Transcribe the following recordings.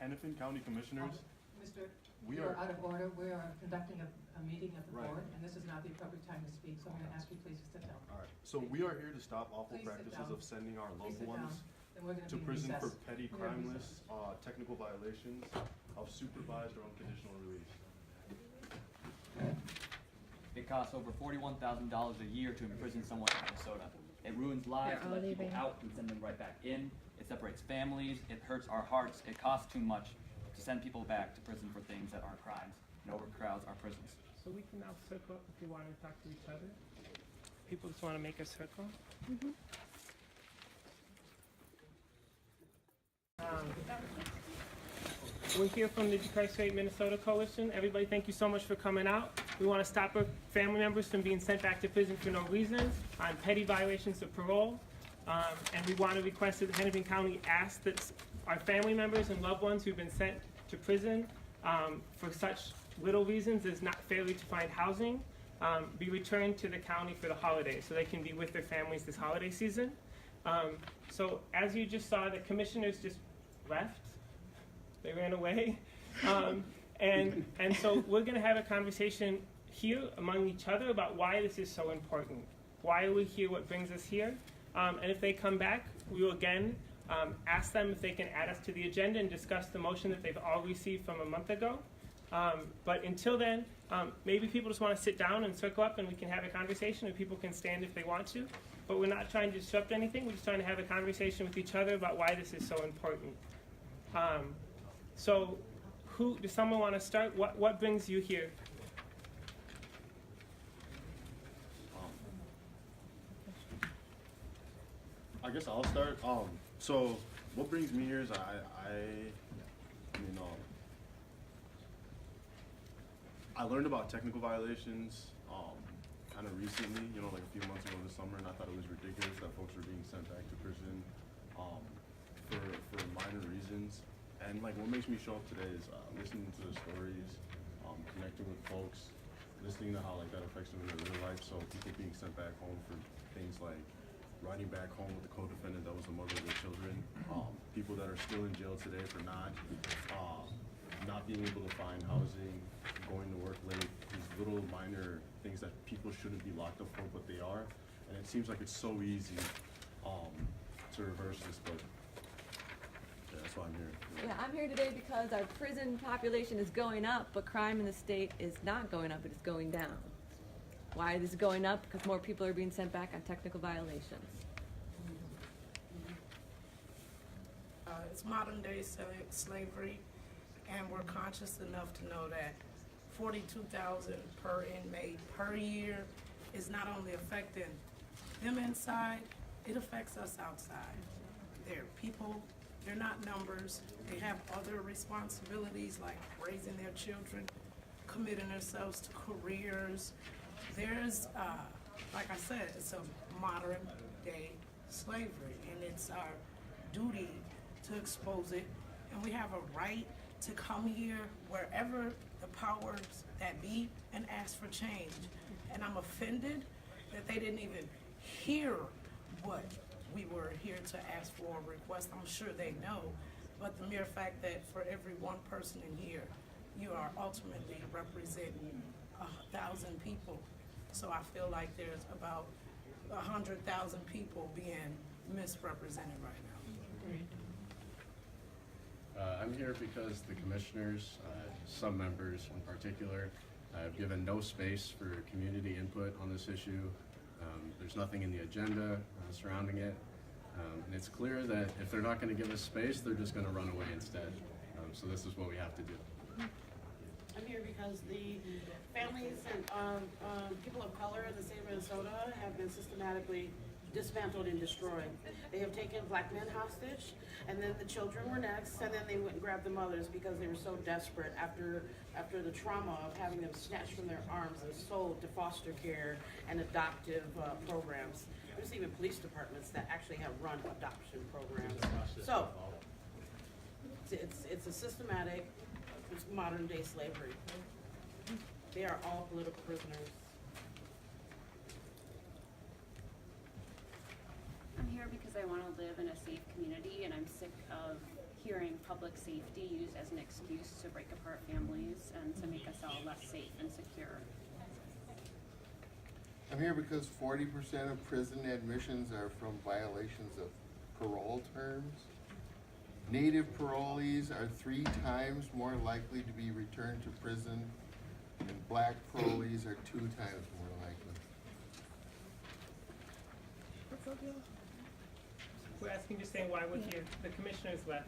Hennepin County Commissioners. Mr. We You're are out of order. We are conducting a meeting of the Right. board, and this is not the appropriate time to speak, so I'm going to ask you please to sit down. All right. So we are here to stop awful Please sit practices down. of sending our Please loved sit down. ones Then we're going to be in prison for recess. petty, We're in crimeless, recess. technical violations of supervised or unconditional release. It costs over $41,000 a year to imprison someone in Minnesota. It ruins lives to let people out and send them right back in. It separates families. It hurts our hearts. It costs too much to send people back to prison for things that aren't crimes and overcrowds our prisons. So we can now circle up if you want to talk to each other. People just want to make a circle. We're here from the Incarcerated Minnesota Coalition. Everybody, thank you so much for coming out. We want to stop our family members from being sent back to prison for no reason on petty violations of parole. And we want to request that Hennepin County ask that our family members and loved ones who've been sent to prison for such little reasons as not fairly to find housing be returned to the county for the holidays so they can be with their families this holiday season. So as you just saw, the commissioners just left. They ran away. And so we're going to have a conversation here among each other about why this is so important. Why are we here? What brings us here? And if they come back, we will again ask them if they can add us to the agenda and discuss the motion that they've all received from a month ago. But until then, maybe people just want to sit down and circle up and we can have a conversation, and people can stand if they want to. But we're not trying to disrupt anything. We're just trying to have a conversation with each other about why this is so important. So does someone want to start? What brings you here? I guess I'll start. So what brings me here is I learned about technical violations kind of recently, like a few months ago this summer, and I thought it was ridiculous that folks were being sent back to prison for minor reasons. And like what makes me show up today is listening to the stories, connecting with folks, listening to how like that affects them in their real life. So people being sent back home for things like riding back home with the co-defendant that was the mother of their children, people that are still in jail today for not being able to find housing, going to work late, these little minor things that people shouldn't be locked up for, but they are. And it seems like it's so easy to reverse this, but yeah, that's why I'm here. Yeah, I'm here today because our prison population is going up, but crime in the state is not going up, it is going down. Why is it going up? Because more people are being sent back on technical violations. It's modern day slavery, and we're conscious enough to know that $42,000 per inmate per year is not only affecting them inside, it affects us outside. They're people, they're not numbers. They have other responsibilities like raising their children, committing themselves to careers. There's, like I said, it's a modern day slavery, and it's our duty to expose it. And we have a right to come here wherever the powers that be and ask for change. And I'm offended that they didn't even hear what we were here to ask for or request. I'm sure they know, but the mere fact that for every one person in here, you are ultimately representing 1,000 people. So I feel like there's about 100,000 people being misrepresented right now. I'm here because the commissioners, some members in particular, have given no space for community input on this issue. There's nothing in the agenda surrounding it. And it's clear that if they're not going to give us space, they're just going to run away instead. So this is what we have to do. I'm here because the families and people of color in the state of Minnesota have been systematically dismantled and destroyed. They have taken black men hostage, and then the children were next, and then they went and grabbed the mothers because they were so desperate after the trauma of having them snatched from their arms and sold to foster care and adoptive programs. There's even police departments that actually have run adoption programs. So it's a systematic, it's modern day slavery. They are all political prisoners. I'm here because I want to live in a safe community, and I'm sick of hearing public safety used as an excuse to break apart families and to make us all less safe and secure. I'm here because 40% of prison admissions are from violations of parole terms. Native parolees are 3 times more likely to be returned to prison, and black parolees are 2 times more likely. We're asking, just saying why we're here. The commissioners left.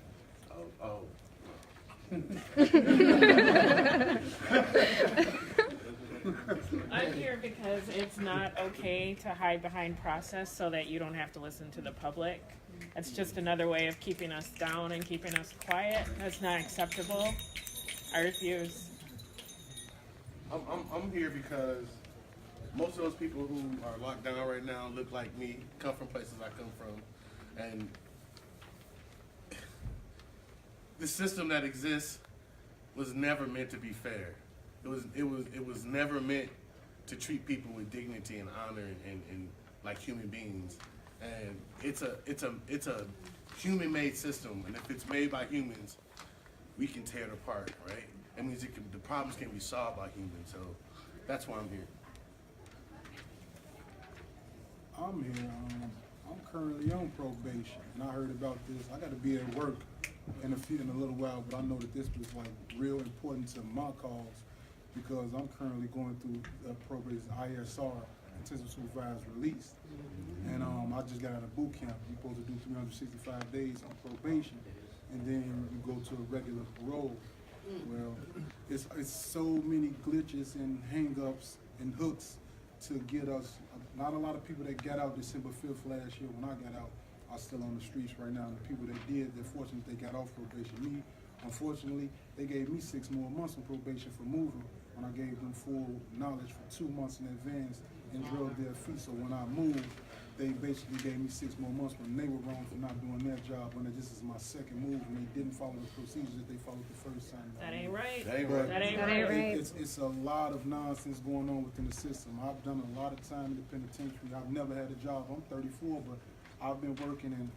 I'm here because it's not okay to hide behind process so that you don't have to listen to the public. It's just another way of keeping us down and keeping us quiet. That's not acceptable. I refuse. I'm here because most of those people who are locked down right now look like me, come from places I come from, and the system that exists was never meant to be fair. It was never meant to treat people with dignity and honor and like human beings. And it's a human-made system, and if it's made by humans, we can tear it apart, right? That means the problems can be solved by humans. So that's why I'm here. I'm here. I'm currently on probation, and I heard about this. I got to be at work in a little while, but I know that this was like real important to my cause because I'm currently going through probation ISR, intensive supervised release, and I just got out of boot camp. You're supposed to do 365 days on probation, and then you go to a regular parole. Well, it's so many glitches and hang-ups and hooks to get us. Not a lot of people that got out December 5th last year when I got out are still on the streets right now. And the people that did, they're fortunate they got off probation. Me, unfortunately, they gave me 6 more months on probation for moving when I gave them full knowledge for 2 months in advance and drilled their feet. So when I moved, they basically gave me 6 more months when they were wrong for not doing their job. When this is my second move, and they didn't follow the procedures that they followed the first time. That ain't right. That ain't right. That ain't right. It's a lot of nonsense going on within the system. I've done a lot of time in the penitentiary. I've never had a job. I'm 34, but I've been working and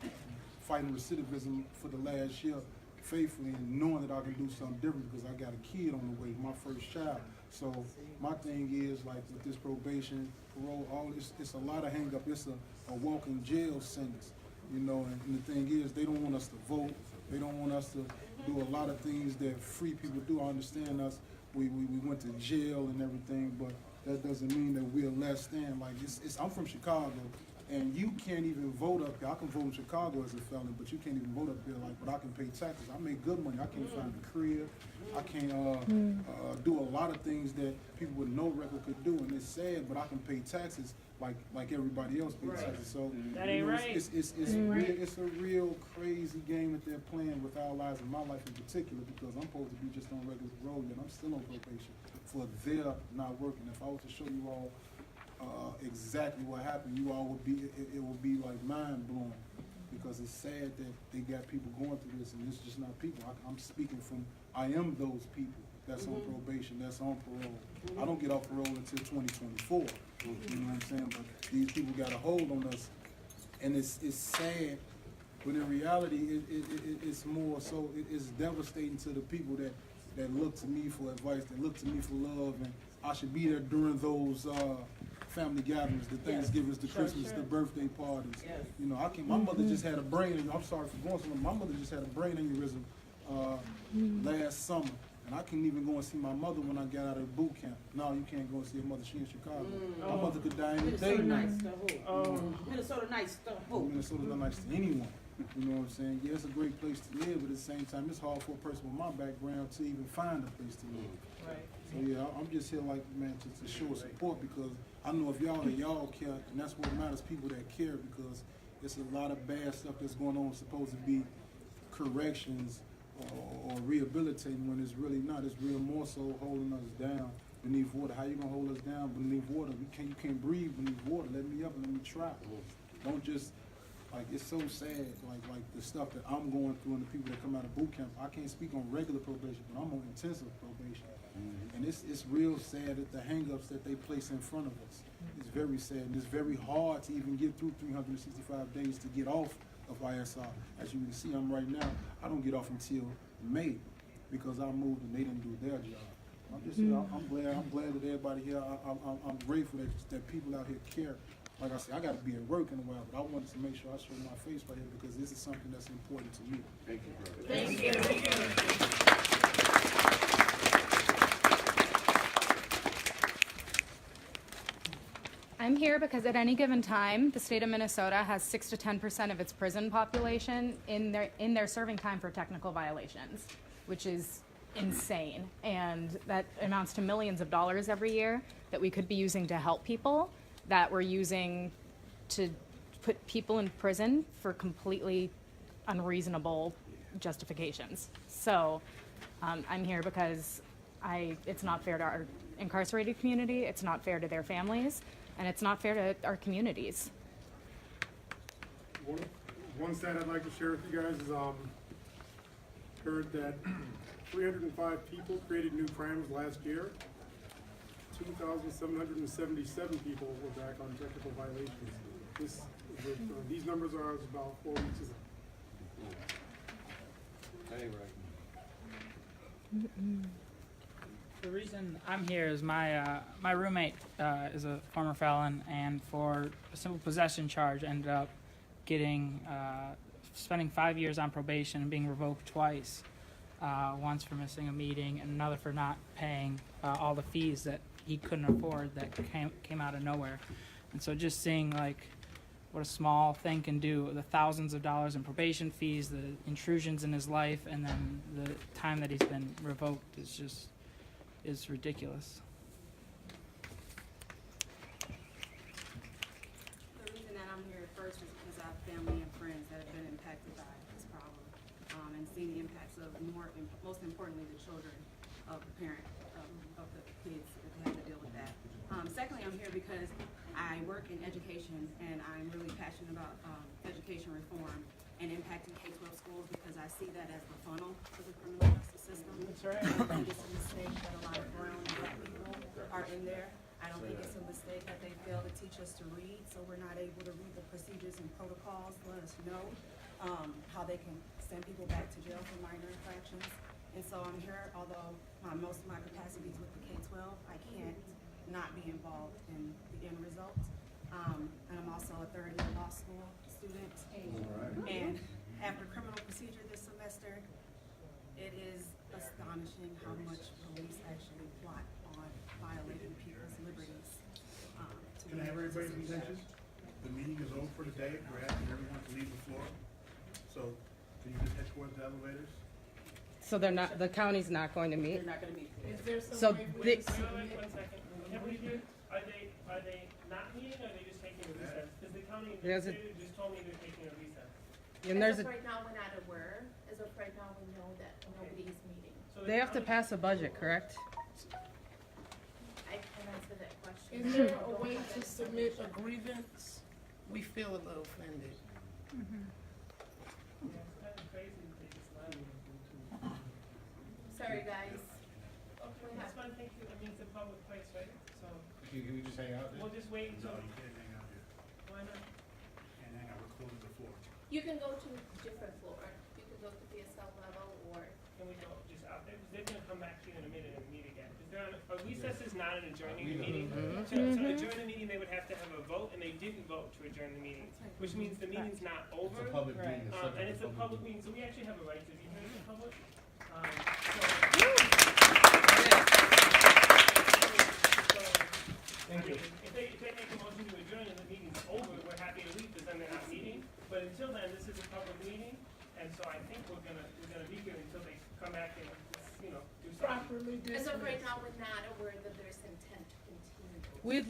fighting recidivism for the last year faithfully and knowing that I can do something different because I got a kid on the way, my first child. So my thing is, like, with this probation, parole, all this, it's a lot of hang up. It's a walking jail sentence, you know, and the thing is, they don't want us to vote. They don't want us to do a lot of things that free people do. I understand us. We went to jail and everything, but that doesn't mean that we're less than. Like, I'm from Chicago, and you can't even vote up here. I can vote in Chicago as a felon, but you can't even vote up here. Like, but I can pay taxes. I make good money. I can't find a crib. I can't do a lot of things that people with no record could do, and it's sad. But I can pay taxes like everybody else pays taxes. So that ain't right. It's a real crazy game that they're playing with our lives and my life in particular, because I'm supposed to be just on regular parole, and I'm still on probation for their not working. If I was to show you all exactly what happened, you all would be, it would be like mind blowing, because it's sad that they got people going through this, and it's just not people. I'm speaking from, I am those people that's on probation, that's on parole. I don't get off parole until 2024, you know what I'm saying? But these people got a hold on us, and it's sad, but in reality, it's more so, it's devastating to the people that look to me for advice, that look to me for love, and I should be there during those family gatherings, the Thanksgivings, the Christmas, the birthday parties. You know, my mother just had a brain, I'm sorry for going somewhere, my mother just had a brain aneurysm last summer, and I couldn't even go and see my mother when I got out of boot camp. No, you can't go and see your mother, she in Chicago. My mother could die any day now. Minnesota nice to hope. Minnesota's not nice to anyone. You know what I'm saying? Yeah, it's a great place to live, but at the same time, it's hard for a person with my background to even find a place to live. Right. So yeah, I'm just here, like, man, to show support, because I know if y'all care, and that's what matters, people that care, because it's a lot of bad stuff that's going on, supposed to be corrections or rehabilitating, when it's really not. It's real more so holding us down beneath water. How you gonna hold us down beneath water? You can't breathe beneath water. Let me up and let me try. Don't just, like, it's so sad, like the stuff that I'm going through and the people that come out of boot camp. I can't speak on regular probation, but I'm on intensive probation. And it's real sad that the hang-ups that they place in front of us. It's very sad, and it's very hard to even get through 365 days to get off of ISR. As you can see, I'm right now, I don't get off until May because I moved and they didn't do their job. I'm just, I'm glad that everybody here, I'm grateful that people out here care. Like I said, I gotta be at work in a while, but I wanted to make sure I show my face right here because this is something that's important to me. Thank you, brother. Thank you. I'm here because at any given time, the state of Minnesota has 6 to 10% of its prison population in their serving time for technical violations, which is insane. And that amounts to millions of dollars every year that we could be using to help people that we're using to put people in prison for completely unreasonable justifications. So I'm here because it's not fair to our incarcerated community, it's not fair to their families, and it's not fair to our communities. One stat I'd like to share with you guys is heard that 305 people created new crimes last year. 2,777 people were back on technical violations. These numbers are as about 4 weeks ago. Hey, right. The reason I'm here is my roommate is a former felon, and for a simple possession charge ended up getting spending 5 years on probation and being revoked twice. Once for missing a meeting and another for not paying all the fees that he couldn't afford that came out of nowhere. And so just seeing like what a small thing can do, the thousands of dollars in probation fees, the intrusions in his life, and then the time that he's been revoked is ridiculous. The reason that I'm here first is because I have family and friends that have been impacted by this problem, and seeing the impacts of most importantly, the children of the parent of the kids that have to deal with that. Secondly, I'm here because I work in education and I'm really passionate about education reform and impacting K-12 schools because I see that as the funnel for the criminal justice system. That's right. I don't think it's a mistake that a lot of brown and black people are in there. I don't think it's a mistake that they fail to teach us to read, so we're not able to read the procedures and protocols, let us know how they can send people back to jail for minor infractions. And so I'm here, although most of my capacity is with the K-12, I can't not be involved in the end result. And I'm also a third-year law school student. And after criminal procedure this semester, it is astonishing how much police actually plot on violating people's liberties. Can I have everybody's attention? The meeting is over for today. We're asking everyone to leave the floor. So can you just head towards the elevators? So the county's not going to meet? They're not going to meet. Is there some So way they- to submit? 1 second. Are they not meeting or are they just taking a recess? Because the county There's a- administrator just told me they're taking a recess. And there's As a, of right now, we're not aware. As of right now, we know that nobody's meeting. So they have to pass a budget, correct? I can answer that question. Is there a way to submit a grievance? We feel a little offended. Yeah, it's kind of crazy that they just allowed me to do two. Sorry, guys. Okay, that's fine, thank you. I mean, it's a public place, right? So Can we just hang out there? we'll just wait No, until, you can't hang out here. why not? Can't hang out. We're closing the floor. You can go to different floor. You can go to PSL level or. Can we go just out there? Because they're gonna come back here in a minute and meet again. Because a recess is not an adjourning the meeting. So adjourn the meeting, they would have to have a vote, and they didn't vote to adjourn the meeting, which means the meeting's not over. It's a public meeting. And it's a public meeting, so we actually have a right to be heard in public. Thank you. If they make a motion to adjourn and the meeting's over, we're happy to leave because then they're not meeting. But until then, this is a public meeting, and so I think we're gonna be here until they come back and, do something. Properly As of right dismissed. now, we're not aware that there's intent to continue. We'd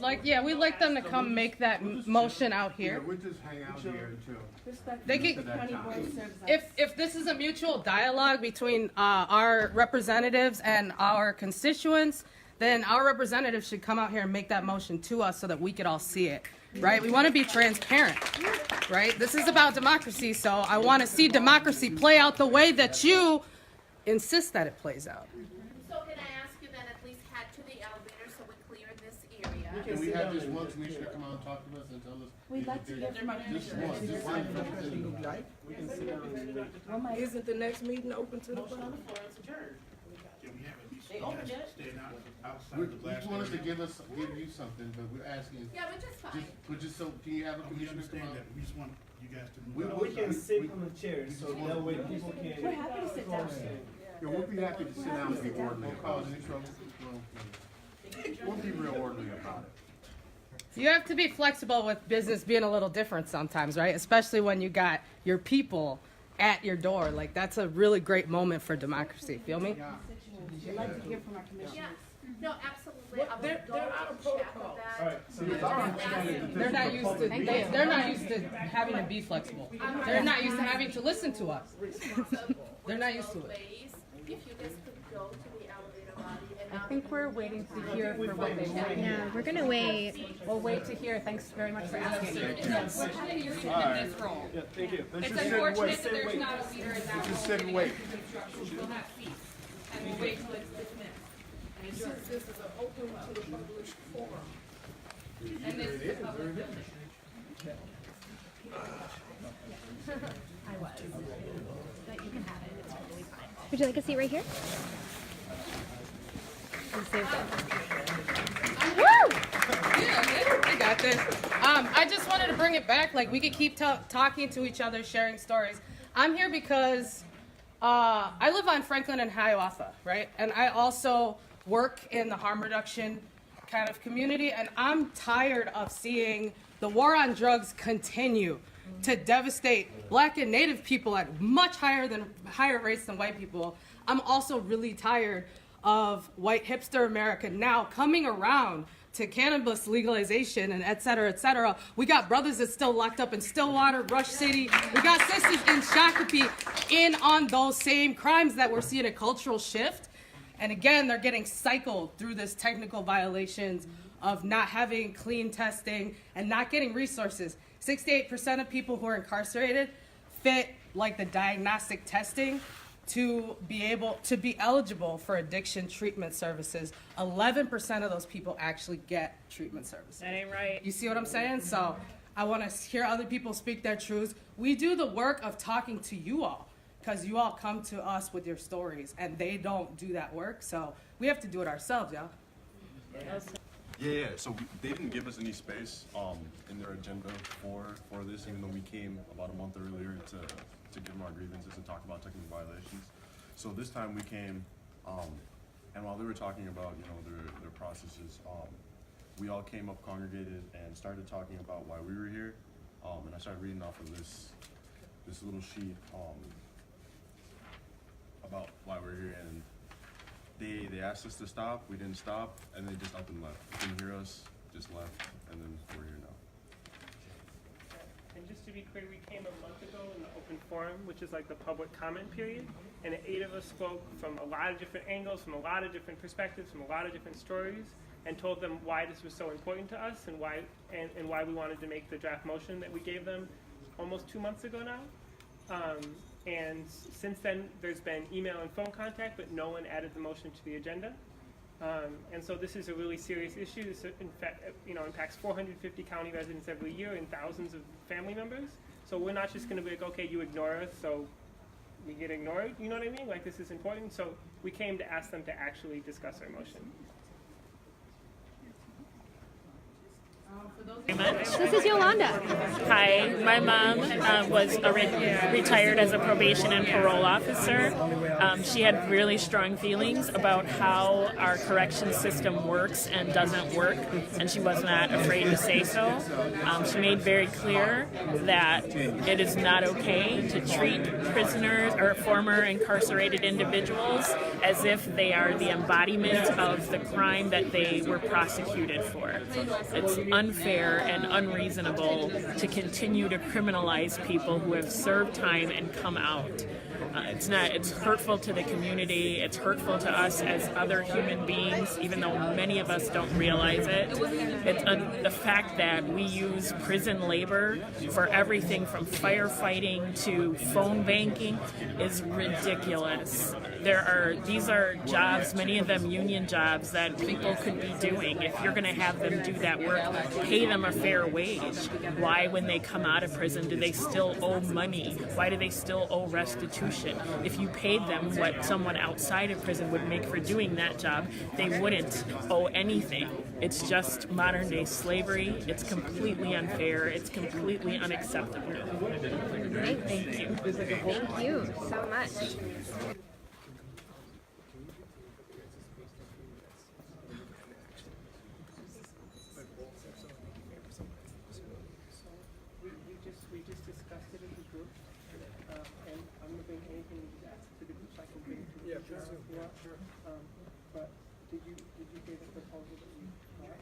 like them to come make that motion out here. we'll just hang out here too. They can, if this is a mutual dialogue between our representatives and our constituents, then our representatives should come out here and make that motion to us so that we could all see it, right? We want to be transparent, right? This is about democracy, so I want to see democracy play out the way that you insist that it plays out. So can I ask you then at least head to the elevator so we clear this area? Can we have this one commissioner come out and talk to us and tell us We'd like to hear from our commissioners. Isn't the next meeting open to the public? They opened it. We want us to give you something, but we're asking. Yeah, which is fine. Just so, can you have a We commissioner come understand out? that, we just want you guys to We- move. we out. can sit on the chairs, so that way people can. We're happy to sit down. Yeah, we'll be happy to sit down and be orderly Won't about cause any it. trouble. We'll be real orderly about it. You have to be flexible with business being a little different sometimes, right? Especially when you got your people at your door. Like, that's a really great moment for democracy. Feel me? We'd like to hear from our commissioners. Yeah, no, absolutely. Well, I would they're go out of to chat protocol. with that. All right, so They're not used to. They're not used to having to be flexible. They're not used to having to listen to us. They're not used to it. If you guys could go to the elevator lobby and I think we're waiting to hear for what they want. Yeah, we're gonna wait. We'll wait to hear. Thanks very much for asking. Yeah, thank you. Let's It's just sit and unfortunate wait. that there's not a leader in that Just role. sit and wait. We'll have seats, and we'll wait till it's dismissed. Since this is an open to the public forum. And this is a public building. I was. But you can have it. It's totally fine. Would you like a seat right here? I got this. I just wanted to bring it back. Like, we could keep talking to each other, sharing stories. I'm here because I live on Franklin and Hiawatha, right? And I also work in the harm reduction kind of community, and I'm tired of seeing the war on drugs continue to devastate Black and Native people at much higher rates than white people. I'm also really tired of white hipster America now coming around to cannabis legalization and et cetera, et cetera. We got brothers that's still locked up in Stillwater, Rush City. We got sisters in Shakopee in on those same crimes that we're seeing a cultural shift. And again, they're getting cycled through this technical violations of not having clean testing and not getting resources. 68% of people who are incarcerated fit like the diagnostic testing to be eligible for addiction treatment services. 11% of those people actually get treatment services. That ain't right. You see what I'm saying? So I want to hear other people speak their truths. We do the work of talking to you all because you all come to us with your stories and they don't do that work. So we have to do it ourselves, y'all. Yeah. So they didn't give us any space in their agenda for this, even though we came about a month earlier to give them our grievances and talk about technical violations. So this time we came, and while they were talking about their processes, we all came up, congregated, and started talking about why we were here. And I started reading off of this little sheet about why we're here, and they asked us to stop. We didn't stop, and they just up and left. Didn't hear us, just left, and then we're here now. And just to be clear, we came a month ago in the open forum, which is like the public comment period, and 8 of us spoke from a lot of different angles, from a lot of different perspectives, from a lot of different stories, and told them why this was so important to us and why we wanted to make the draft motion that we gave them almost 2 months ago now. And since then, there's been email and phone contact, but no one added the motion to the agenda. And so this is a really serious issue. This, in fact, impacts 450 county residents every year and thousands of family members. So we're not just going to be like, okay, you ignore us, so we get ignored. You know what I mean? Like, this is important. So we came to ask them to actually discuss our motion. This is Yolanda. Hi, my mom was retired as a probation and parole officer. She had really strong feelings about how our correction system works and doesn't work, and she was not afraid to say so. She made very clear that it is not okay to treat prisoners or former incarcerated individuals as if they are the embodiment of the crime that they were prosecuted for. It's unfair and unreasonable to continue to criminalize people who have served time and come out. It's hurtful to the community. It's hurtful to us as other human beings, even though many of us don't realize it. It's the fact that we use prison labor for everything from firefighting to phone banking is ridiculous. These are jobs, many of them union jobs, that people could be doing. If you're going to have them do that work, pay them a fair wage. Why, when they come out of prison, do they still owe money? Why do they still owe restitution? If you paid them what someone outside of prison would make for doing that job, they wouldn't owe anything. It's just modern day slavery. It's completely unfair. It's completely unacceptable. Thank you. Thank you so much. We just discussed it as a group, and I'm gonna bring anything that's to the group so I can bring it to the group. Yeah, sure. But did you hear the proposal that we got?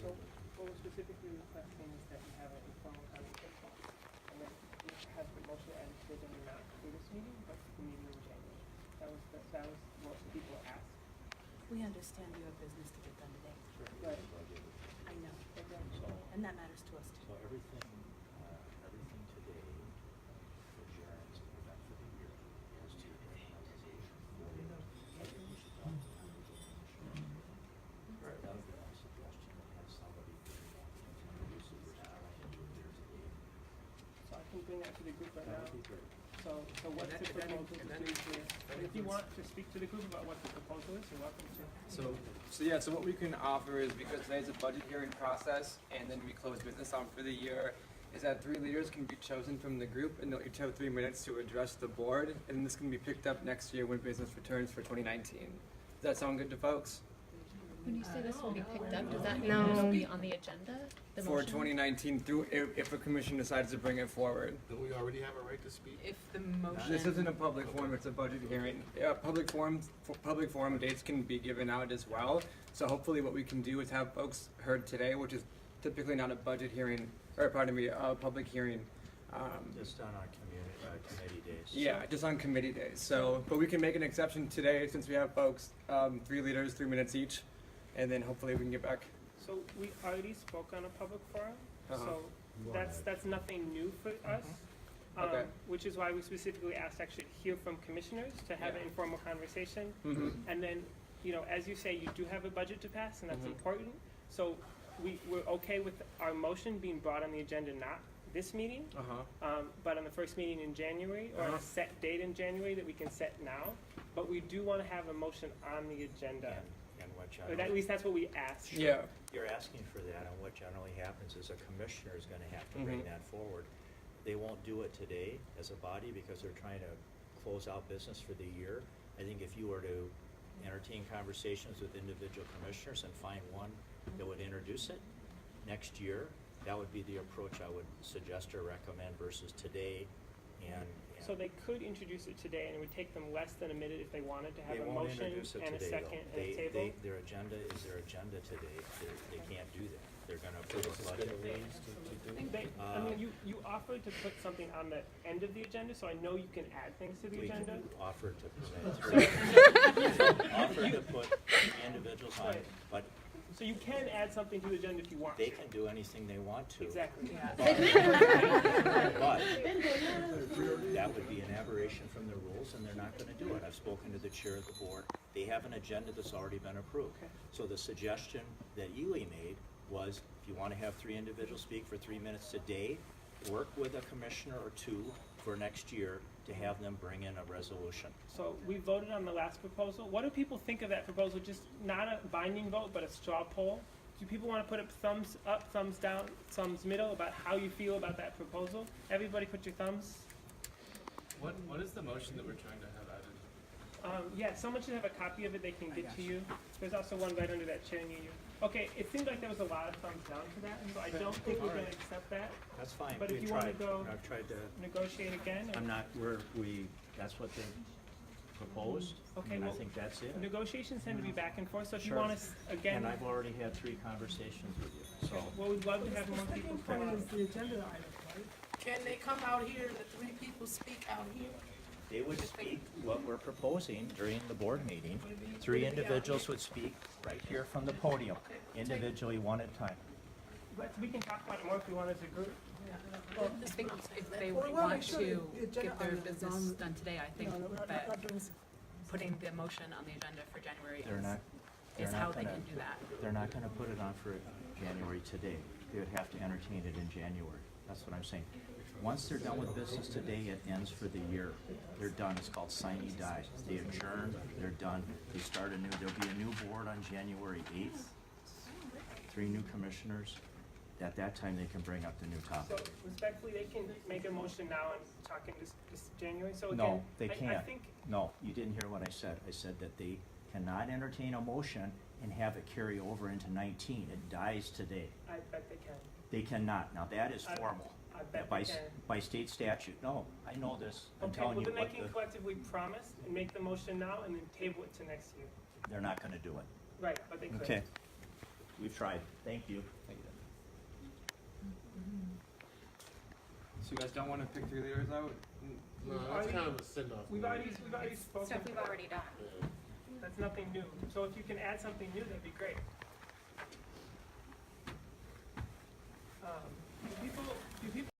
So what we're specifically requesting is that we have an informal conversation, and then we have the motion added to the agenda, not for this meeting, but for the meeting in January. That was what people asked. We understand you have business to get done today. Right. I know. And that matters to us too. So everything today adjourns the event for the year as to the recommendation for the resolution done on the commission. That would be my suggestion, to have somebody introduce it, which is what I can do here today. So I can bring that to the group right now. That would be great. So what's the proposal? If you want to speak to the group about what the proposal is, you're welcome to. So what we can offer is, because today's a budget hearing process and then we close business out for the year, is that 3 leaders can be chosen from the group and they'll each have 3 minutes to address the board, and this can be picked up next year when business returns for 2019. Does that sound good to folks? When you say this will be picked up, does that mean it'll be on the agenda? The For motion? 2019, through if a commission decides to bring it forward. Don't we already have a right to speak? If the motion. This isn't a public forum, it's a budget hearing. Public forum dates can be given out as well. So hopefully what we can do is have folks heard today, which is typically not a budget hearing, or pardon me, a public hearing. Just on our committee days. Yeah, just on committee days. So, but we can make an exception today since we have folks, 3 leaders, 3 minutes each, and then hopefully we can get back. So we already spoke on a public forum, Uh-huh. so that's nothing new for us. Okay. Which is why we specifically asked to actually hear from commissioners to have an informal conversation. And then, as you say, you do have a budget to pass, and that's important. So we're okay with our motion being brought on the agenda, not this meeting, but on the first meeting in January, or on a set date in January that we can set now. But we do want to have a motion on the agenda. And what Or generally, at least that's what we asked. Yeah. you're asking for that, and what generally happens is a commissioner is gonna have to bring that forward. They won't do it today as a body because they're trying to close out business for the year. I think if you were to entertain conversations with individual commissioners and find one that would introduce it next year, that would be the approach I would suggest or recommend versus today. And So they could introduce it today, and it would take them less than a minute if they wanted to have they a won't motion introduce it and a today, second though. and a table. Their agenda is their agenda today. They can't do that. They're gonna approve a budget. I mean, you offered to put something on the end of the agenda, so I know you can add things to the We agenda. offered to offered to put individuals on, Right. but So you can add something to the agenda if you want. they can do anything they want to. Exactly. But that would be an aberration from the rules, and they're not gonna do it. I've spoken to the chair of the board. They have an agenda that's already been approved. So the suggestion that Ely made was, if you wanna have 3 individuals speak for 3 minutes today, work with a commissioner or 2 for next year to have them bring in a resolution. So we voted on the last proposal. What do people think of that proposal? Just not a binding vote, but a straw poll? Do people want to put up thumbs up, thumbs down, thumbs middle about how you feel about that proposal? Everybody put your thumbs. What is the motion that we're trying to have added? Yeah, someone should have a copy of it they can get to you. There's also one right under that chair near you. Okay, it seemed like there was a lot of thumbs down to that, so I don't think we're going to accept that. That's fine. But if We you want to tried. go I've tried to. negotiate again. I'm not, that's what they proposed, Okay, and I well, think that's it. Negotiations tend to be back and forth, so if you Sure. want to, again. And I've already had 3 conversations with you. So, Well, we'd love to have more people come out. Can they come out here and the three people speak out here? they would speak what we're proposing during the board meeting. 3 individuals would speak right here from the podium, individually, one at a time. But we can talk about it more if we want as a group. Well, I think if they want to get their business done today, I think that putting the motion on the agenda for January is how they can do that. They're not gonna put it on for January today. They would have to entertain it in January. That's what I'm saying. Once they're done with business today, it ends for the year. They're done. It's called sine die. They adjourn, they're done. They start there'll be a new board on January 8th. 3 new commissioners. At that time, they can bring up the new So topic. respectfully, they can make a motion now and talk in this January, so again. No, they I can't. think, No, you didn't hear what I said. I said that they cannot entertain a motion and have it carry over into 19. It dies today. I bet they can. They cannot. Now, that is formal. I bet By, they can. by state statute. No, I know this. I'm Okay, telling well, you then they what can collectively promise and make the motion now and then table it to next year. they're not gonna do it. Right, but they could. Okay. We've tried. Thank you. So you guys don't want to pick 3 leaders out? No, that's kind of a send-off. We've already spoken. Stuff we've already done. That's nothing new. So if you can add something new, that'd be great.